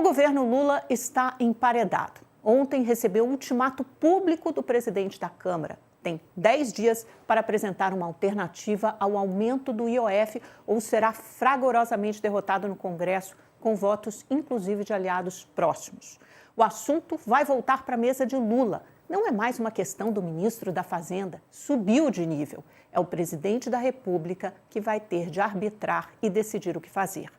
governo Lula está emparedado. Ontem recebeu o ultimato público do presidente da Câmara. Tem 10 dias para apresentar uma alternativa ao aumento do IOF ou será fragorosamente derrotado no Congresso, com votos inclusive de aliados próximos. O assunto vai voltar para a mesa de Lula. Não é mais uma questão do ministro da Fazenda, subiu de nível. É o presidente da República que vai ter de arbitrar e decidir o que fazer.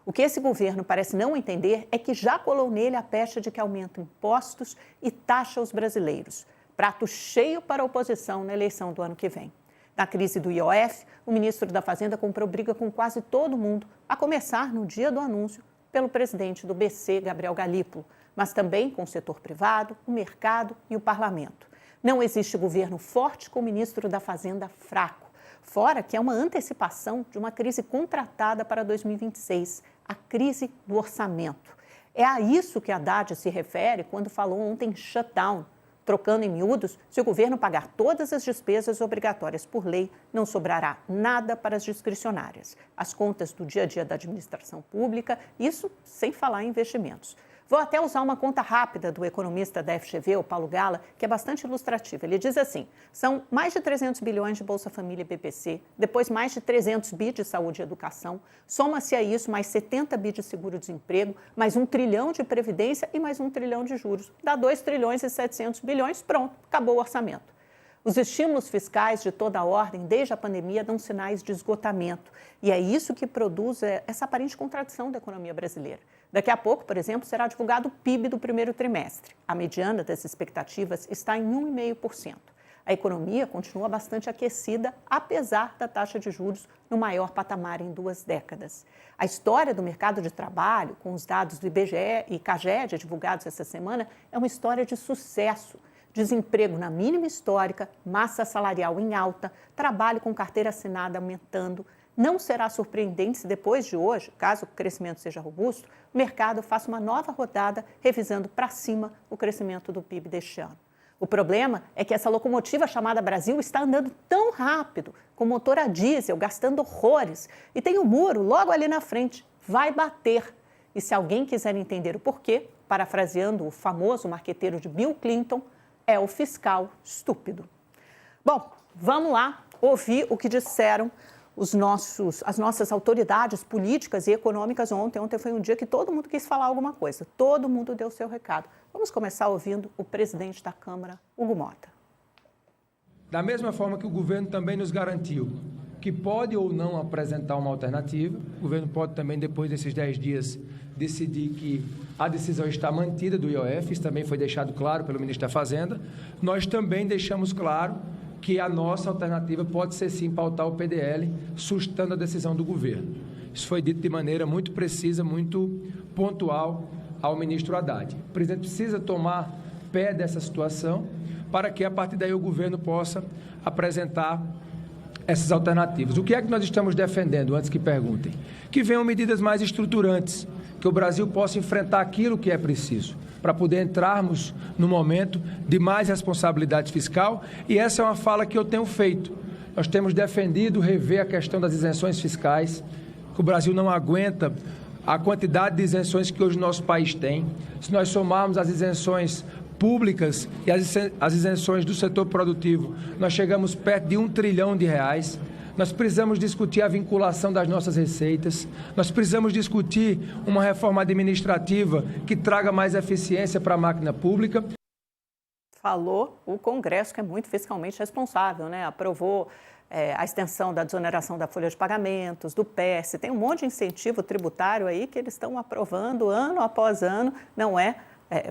O que esse governo parece não entender é que já colou nele a pecha de que aumenta impostos e taxa os brasileiros. Prato cheio para a oposição na eleição do ano que vem. Na crise do IOF, o ministro da Fazenda comprou briga com quase todo mundo, a começar no dia do anúncio pelo presidente do BC, Gabriel Galípolo, mas também com o setor privado, o mercado e o parlamento. Não existe governo forte com o ministro da Fazenda fraco. Fora que é uma antecipação de uma crise contratada para 2026, a crise do orçamento. É a isso que Haddad se refere quando falou ontem em shutdown. Trocando em miúdos, se o governo pagar todas as despesas obrigatórias por lei, não sobrará nada para as discricionárias. As contas do dia a dia da administração pública, isso sem falar em investimentos. Vou até usar uma conta rápida do economista da FGV, o Paulo Gala, que é bastante ilustrativa. Ele diz assim, são mais de 300 bilhões de Bolsa Família e BPC, depois mais de 300 bi de saúde e educação, soma-se a isso mais 70 bi de seguro-desemprego, mais 1 trilhão de previdência e mais 1 trilhão de juros. Dá 2 trilhões e 700 bilhões, pronto, acabou o orçamento. Os estímulos fiscais de toda a ordem, desde a pandemia, dão sinais de esgotamento. E é isso que produz essa aparente contradição da economia brasileira. Daqui a pouco, por exemplo, será divulgado o PIB do primeiro trimestre. A mediana das expectativas está em 1,5%. A economia continua bastante aquecida, apesar da taxa de juros no maior patamar em 2 décadas. A história do mercado de trabalho, com os dados do IBGE e CAGED divulgados essa semana, é uma história de sucesso. Desemprego na mínima histórica, massa salarial em alta, trabalho com carteira assinada aumentando. Não será surpreendente se depois de hoje, caso o crescimento seja robusto, o mercado faça uma nova rodada, revisando para cima o crescimento do PIB deste ano. O problema é que essa locomotiva chamada Brasil está andando tão rápido, com motor a diesel, gastando horrores, e tem um muro logo ali na frente, vai bater. E se alguém quiser entender o porquê, parafraseando o famoso marqueteiro de Bill Clinton, é o fiscal estúpido. Bom, vamos lá ouvir o que disseram as nossas autoridades políticas e econômicas ontem. Ontem foi um dia que todo mundo quis falar alguma coisa, todo mundo deu seu recado. Vamos começar ouvindo o presidente da Câmara, Hugo Mota. Da mesma forma que o governo também nos garantiu que pode ou não apresentar uma alternativa, o governo pode também, depois desses 10 dias, decidir que a decisão está mantida do IOF, isso também foi deixado claro pelo ministro da Fazenda. Nós também deixamos claro que a nossa alternativa pode ser sim pautar o PDL, sustentando a decisão do governo. Isso foi dito de maneira muito precisa, muito pontual ao ministro Haddad. O presidente precisa tomar pé dessa situação para que, a partir daí, o governo possa apresentar essas alternativas. O que é que nós estamos defendendo, antes que perguntem? Que venham medidas mais estruturantes, que o Brasil possa enfrentar aquilo que é preciso, para poder entrarmos no momento de mais responsabilidade fiscal, e essa é uma fala que eu tenho feito. Nós temos defendido rever a questão das isenções fiscais, que o Brasil não aguenta a quantidade de isenções que hoje o nosso país tem. Se nós somarmos as isenções públicas e as isenções do setor produtivo, nós chegamos perto de 1 trilhão de reais. Nós precisamos discutir a vinculação das nossas receitas, nós precisamos discutir uma reforma administrativa que traga mais eficiência para a máquina pública. Falou o Congresso, que é muito fiscalmente responsável, né? Aprovou a extensão da desoneração da folha de pagamentos, do PES, tem um monte de incentivo tributário aí que eles estão aprovando ano após ano, não é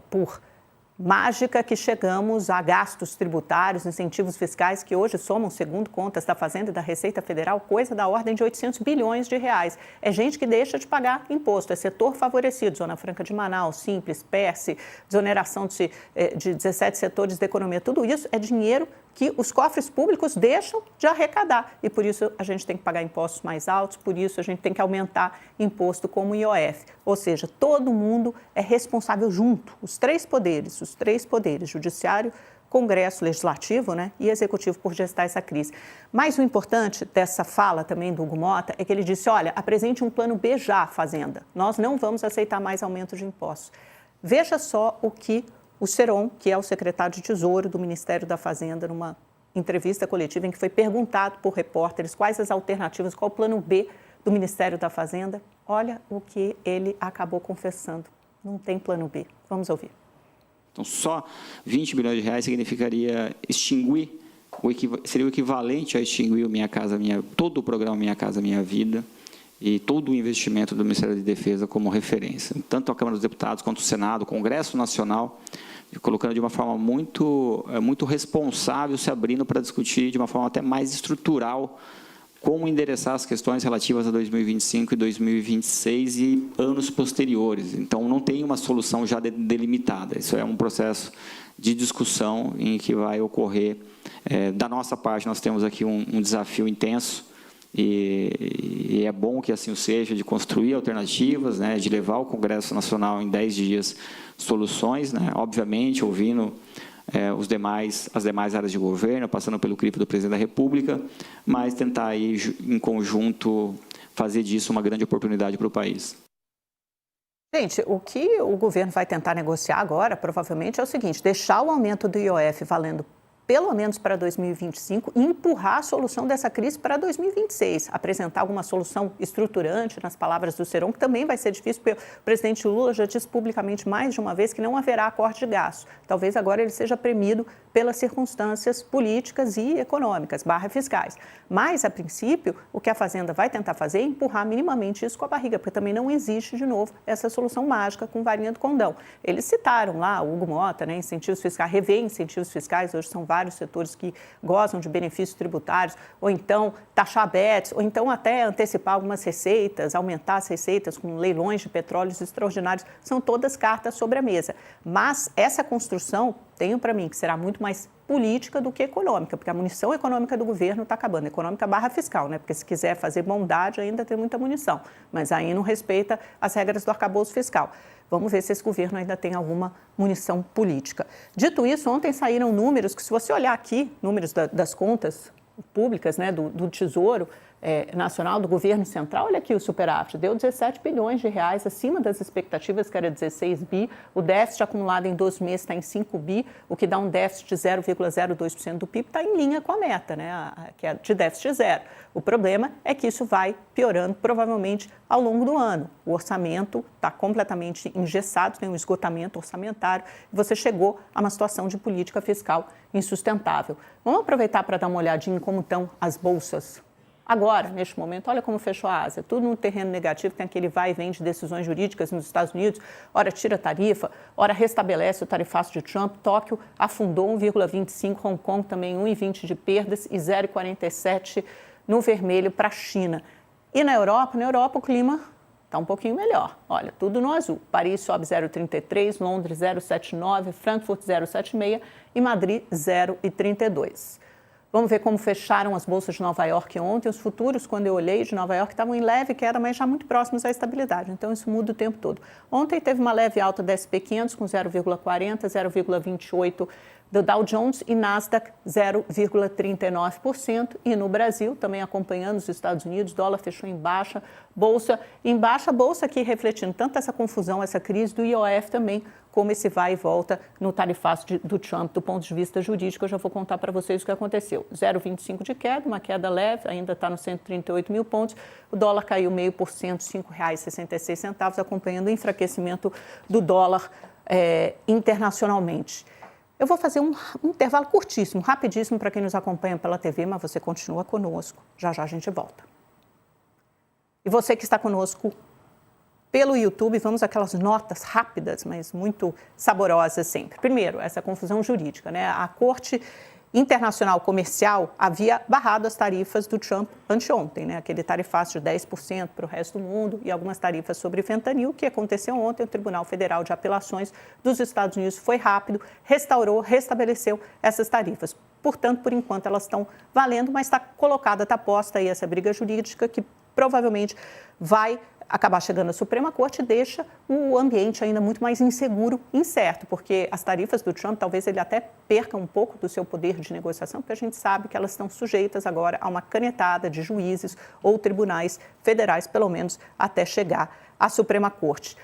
por mágica que chegamos a gastos tributários, incentivos fiscais que hoje somam, segundo contas da Fazenda e da Receita Federal, coisa da ordem de 800 bilhões de reais. É gente que deixa de pagar imposto, é setor favorecido, Zona Franca de Manaus, Simples, PES, desoneração de 17 setores da economia, tudo isso é dinheiro que os cofres públicos deixam de arrecadar. E por isso a gente tem que pagar impostos mais altos, por isso a gente tem que aumentar imposto como o IOF. Ou seja, todo mundo é responsável junto, os três poderes, judiciário, Congresso Legislativo, né, e Executivo por gestar essa crise. Mas o importante dessa fala também do Hugo Motta é que ele disse, olha, apresente um plano B já, Fazenda. Nós não vamos aceitar mais aumento de impostos. Veja só o que o Seron, que é o secretário de Tesouro do Ministério da Fazenda, numa entrevista coletiva em que foi perguntado por repórteres quais as alternativas, qual o plano B do Ministério da Fazenda. Olha o que ele acabou confessando. Não tem plano B. Vamos ouvir. Então, só 20 bilhões de reais significaria extinguir, seria o equivalente a extinguir o todo o programa Minha Casa Minha Vida e todo o investimento do Ministério da Defesa como referência. Tanto a Câmara dos Deputados quanto o Senado, o Congresso Nacional, colocando de uma forma muito responsável, se abrindo para discutir de uma forma até mais estrutural como endereçar as questões relativas a 2025 e 2026 e anos posteriores. Então, não tem uma solução já delimitada. Isso é um processo de discussão em que vai ocorrer. Da nossa parte, nós temos aqui um desafio intenso e é bom que assim o seja, de construir alternativas, né, de levar ao Congresso Nacional em 10 dias soluções, né, obviamente ouvindo as demais áreas de governo, passando pelo crivo do Presidente da República, mas tentar aí, em conjunto, fazer disso uma grande oportunidade para o país. Gente, o que o governo vai tentar negociar agora, provavelmente, é o seguinte, deixar o aumento do IOF valendo pelo menos para 2025 e empurrar a solução dessa crise para 2026, apresentar alguma solução estruturante, nas palavras do Seron, que também vai ser difícil, porque o presidente Lula já disse publicamente mais de uma vez que não haverá acorte de gasto. Talvez agora ele seja premido pelas circunstâncias políticas e econômicas, fiscais. Mas, a princípio, o que a Fazenda vai tentar fazer é empurrar minimamente isso com a barriga, porque também não existe, de novo, essa solução mágica com varinha do condão. Eles citaram lá, o Hugo Motta, né, incentivos fiscais, rever incentivos fiscais, hoje são vários setores que gozam de benefícios tributários, ou então taxar bets, ou então até antecipar algumas receitas, aumentar as receitas com leilões de petróleos extraordinários, são todas cartas sobre a mesa. Mas essa construção, tenho para mim, que será muito mais política do que econômica, porque a munição econômica do governo está acabando, econômica fiscal, né? Porque se quiser fazer bondade ainda tem muita munição, mas aí não respeita as regras do arcabouço fiscal. Vamos ver se esse governo ainda tem alguma munição política. Dito isso, ontem saíram números que, se você olhar aqui, números das contas públicas, né, do Tesouro Nacional, do governo central, olha aqui o superávit, deu 17 bilhões de reais, acima das expectativas, que era 16 bi, o déficit acumulado em 12 meses está em 5 bi, o que dá um déficit de 0,02% do PIB, está em linha com a meta, né, que é de déficit zero. O problema é que isso vai piorando, provavelmente, ao longo do ano. O orçamento está completamente engessado, tem um esgotamento orçamentário, e você chegou a uma situação de política fiscal insustentável. Vamos aproveitar para dar uma olhadinha em como estão as bolsas agora, neste momento. Olha como fechou a Ásia, tudo no terreno negativo, tem aquele vai e vem de decisões jurídicas nos Estados Unidos, ora tira tarifa, ora restabelece o tarifaço de Trump, Tóquio afundou 1,25, Hong Kong também 1,20 de perdas e 0,47 no vermelho para a China. E na Europa o clima está um pouquinho melhor. Olha, tudo no azul. Paris sobe 0,33, Londres 0,79, Frankfurt 0,76 e Madrid 0,32. Vamos ver como fecharam as bolsas de Nova York ontem. Os futuros, quando eu olhei, de Nova York estavam em leve queda, mas já muito próximos à estabilidade. Então, isso muda o tempo todo. Ontem teve uma leve alta do S&P 500 com 0,40, 0,28 do Dow Jones e Nasdaq 0,39%. E no Brasil, também acompanhando os Estados Unidos, dólar fechou em baixa bolsa aqui refletindo tanto essa confusão, essa crise do IOF também, como esse vai e volta no tarifaço do Trump. Do ponto de vista jurídico, eu já vou contar para vocês o que aconteceu. 0,25 de queda, uma queda leve, ainda está nos 138 mil pontos. O dólar caiu 0,5%, R$ 5,66, acompanhando o enfraquecimento do dólar internacionalmente. Eu vou fazer um intervalo curtíssimo, rapidíssimo para quem nos acompanha pela TV, mas você continua conosco. Já já a gente volta. E você que está conosco pelo YouTube, vamos àquelas notas rápidas, mas muito saborosas sempre. Primeiro, essa confusão jurídica, né? A Corte Internacional Comercial havia barrado as tarifas do Trump anteontem, né? Aquele tarifaço de 10% para o resto do mundo e algumas tarifas sobre fentanil, que aconteceu ontem. O Tribunal Federal de Apelações dos Estados Unidos foi rápido, restabeleceu essas tarifas. Portanto, por enquanto, elas estão valendo, mas está posta aí essa briga jurídica que provavelmente vai acabar chegando à Suprema Corte deixa o ambiente ainda muito mais inseguro, incerto, porque as tarifas do Trump, talvez ele até perca um pouco do seu poder de negociação, porque a gente sabe que elas estão sujeitas agora a uma canetada de juízes ou tribunais federais, pelo menos até chegar à Suprema Corte.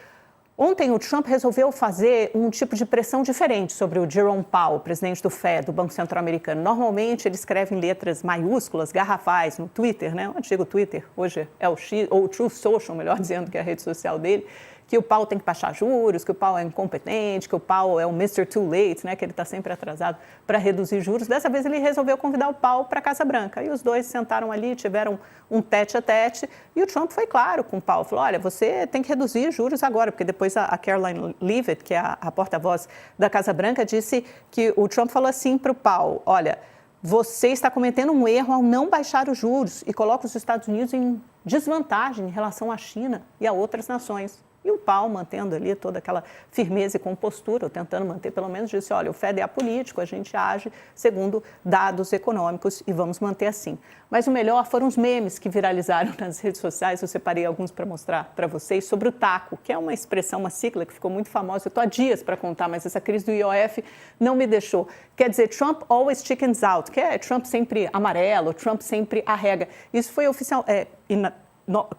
Ontem, o Trump resolveu fazer um tipo de pressão diferente sobre o Jerome Powell, presidente do FED, do Banco Central Americano. Normalmente, ele escreve em letras maiúsculas, garrafais, no Twitter, né? O antigo Twitter, hoje é o X, ou o Truth Social, melhor dizendo, que é a rede social dele, que o Powell tem que baixar juros, que o Powell é incompetente, que o Powell é o Mr. Too Late, né? Que ele está sempre atrasado para reduzir juros. Dessa vez, ele resolveu convidar o Powell para a Casa Branca. E os dois sentaram ali, tiveram um tete-a-tete, e o Trump foi claro com o Powell. Falou, olha, você tem que reduzir juros agora, porque depois a Caroline Leavitt, que é a porta-voz da Casa Branca, disse que o Trump falou assim para o Powell, olha, você está cometendo um erro ao não baixar os juros e coloca os Estados Unidos em desvantagem em relação à China e a outras nações. E o Powell, mantendo ali toda aquela firmeza e compostura, ou tentando manter pelo menos, disse, olha, o FED é apolítico, a gente age segundo dados econômicos e vamos manter assim. Mas o melhor foram os memes que viralizaram nas redes sociais, eu separei alguns para mostrar para vocês, sobre o taco, que é uma expressão, uma sigla que ficou muito famosa, eu estou há dias para contar, mas essa crise do IOF não me deixou. Quer dizer, Trump always chickens out, que é Trump sempre amarelo, Trump sempre arrega. Isso foi oficial,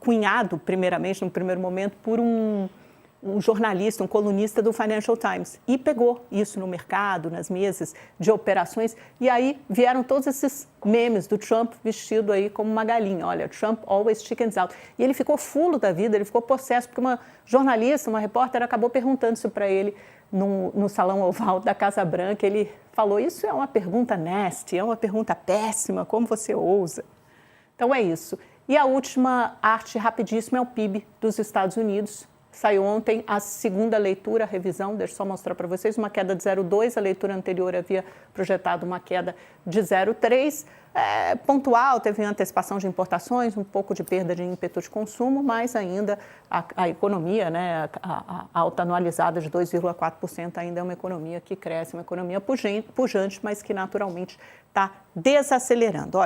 cunhado, primeiramente, no primeiro momento, por um jornalista, um colunista do Financial Times. E pegou isso no mercado, nas mesas de operações. E aí vieram todos esses memes do Trump vestido aí como uma galinha. Olha, Trump always chickens out. E ele ficou fulo da vida, ele ficou possesso, porque uma jornalista, uma repórter, acabou perguntando isso para ele no Salão Oval da Casa Branca. Ele falou, isso é uma pergunta nasty, é uma pergunta péssima, como você ousa? Então é isso. E a última arte rapidíssima é o PIB dos Estados Unidos. Saiu ontem a segunda leitura, a revisão, deixa eu só mostrar para vocês, uma queda de 0,2, a leitura anterior havia projetado uma queda de 0,3. Pontual, teve antecipação de importações, um pouco de perda de ímpeto de consumo, mas ainda a economia, né, a alta anualizada de 2,4% ainda é uma economia que cresce, uma economia pujante, mas que naturalmente está desacelerando.